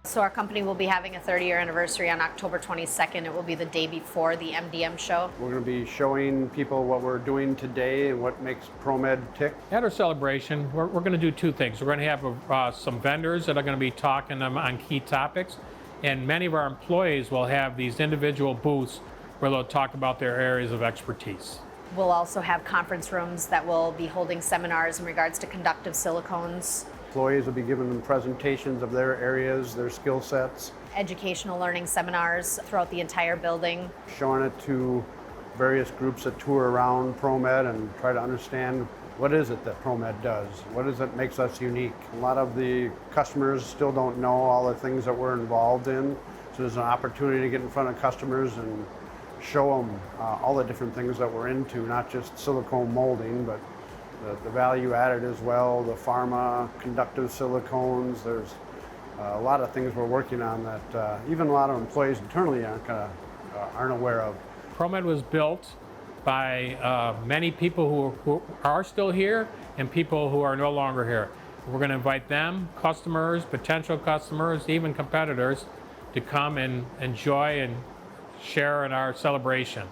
So our company will be having a 30-year anniversary on October 22nd. It will be the day before the MDM show. We're going to be showing people what we're doing today and what makes ProMed tick. At our celebration, we're going to do two things. We're going to have some vendors that are going to be talking on key topics, and many of our employees will have these individual booths where they'll talk about their areas of expertise. We'll also have conference rooms that will be holding seminars in regards to conductive silicones. Employees will be giving them presentations of their areas, their skill sets. Educational learning seminars throughout the entire building. Showing it to various groups that tour around ProMed and try to understand what is it that ProMed does? What is it makes us unique? A lot of the customers still don't know all the things that we're involved in, so there's an opportunity to get in front of customers and show them all the different things that we're into, not just silicone molding, but the value added as well, the pharma, conductive silicones. There's a lot of things we're working on that even a lot of employees internally aren't aware of. ProMed was built by many people who are still here and people who are no longer here. We're going to invite them, customers, potential customers, even competitors, to come and enjoy and share in our celebration.